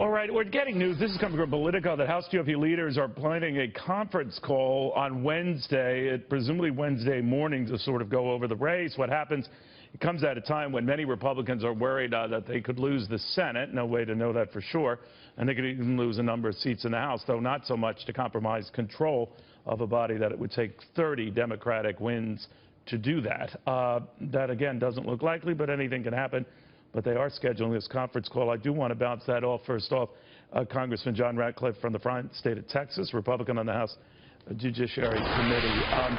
All right, we're getting news. This is coming from Politico that House GOP leaders are planning a conference call on Wednesday, presumably Wednesday morning, to sort of go over the race. What happens, it comes at a time when many Republicans are worried that they could lose the Senate. No way to know that for sure. And they could even lose a number of seats in the House, though not so much to compromise control of a body that it would take 30 Democratic wins to do that. That, again, doesn't look likely, but anything can happen. But they are scheduling this conference call. I do want to bounce that off. First off, Congressman John Ratcliffe from the front state of Texas, Republican on the House Judiciary Committee.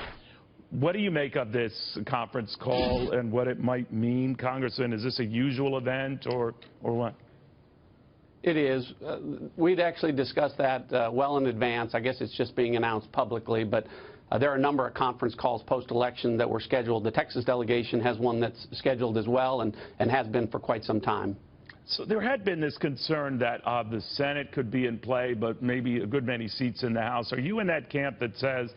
What do you make of this conference call and what it might mean, Congressman? Is this a usual event or what? It is. We'd actually discussed that well in advance. I guess it's just being announced publicly, but there are a number of conference calls post-election that were scheduled. The Texas delegation has one that's scheduled as well and has been for quite some time. So there had been this concern that the Senate could be in play, but maybe a good many seats in the House. Are you in that camp that says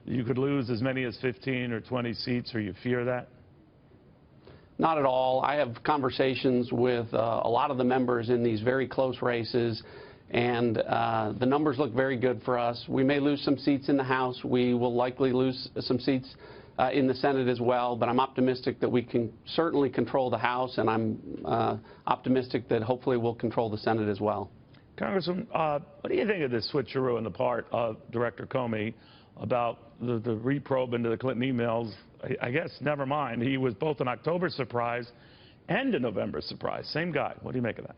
you could lose as many as 15 or 20 seats, or you fear that? Not at all. I have conversations with a lot of the members in these very close races, and the numbers look very good for us. We may lose some seats in the House. We will likely lose some seats in the Senate as well, but I'm optimistic that we can certainly control the House, and I'm optimistic that hopefully we'll control the Senate as well. Congressman, what do you think of this switcheroo on the part of Director Comey about the reprobe into the Clinton emails? I guess, never mind, he was both an October surprise and a November surprise. Same guy. What do you make of that?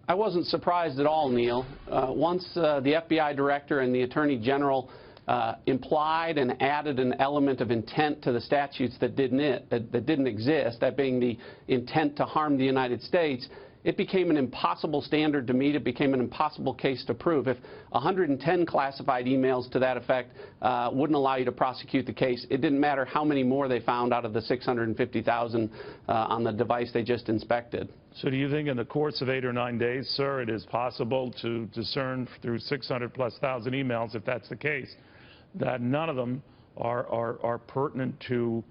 I wasn't surprised at all, Neil. Once the FBI director and the Attorney General implied and added an element of intent to the statutes that didn't exist, that being the intent to harm the United States, it became an impossible standard to meet. It became an impossible case to prove. If 110 classified emails to that effect wouldn't allow you to prosecute the case, it didn't matter how many more they found out of the 650,000 on the device they just inspected. So do you think in the course of 8 or 9 days, sir, it is possible to discern through 600+ thousand emails, if that's the case, that none of them are pertinent to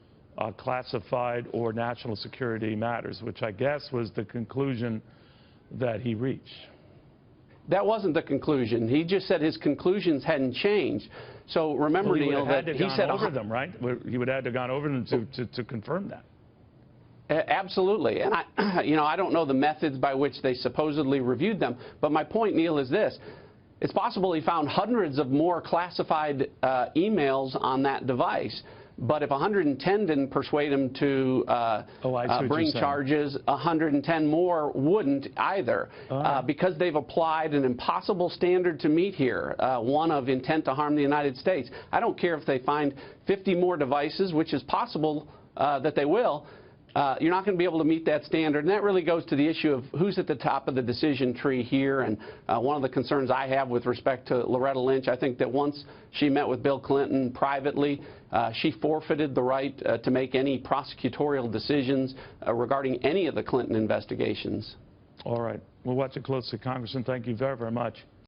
classified or national security matters, which I guess was the conclusion that he reached? That wasn't the conclusion. He just said his conclusions hadn't changed. So remember, Neil, that he said over them, right? He would have to have gone over them to confirm that. Absolutely. And I don't know the methods by which they supposedly reviewed them, but my point, Neil, is this. It's possible he found hundreds of more classified emails on that device. But if 110 didn't persuade him to bring charges, 110 more wouldn't either, because they've applied an impossible standard to meet here, one of intent to harm the United States. I don't care if they find 50 more devices, which is possible that they will. You're not going to be able to meet that standard, and that really goes to the issue of who's at the top of the decision tree here. And one of the concerns I have with respect to Loretta Lynch, I think that once she met with Bill Clinton privately, she forfeited the right to make any prosecutorial decisions regarding any of the Clinton investigations. All right. We'll watch it closely, Congressman. Thank you very, very much.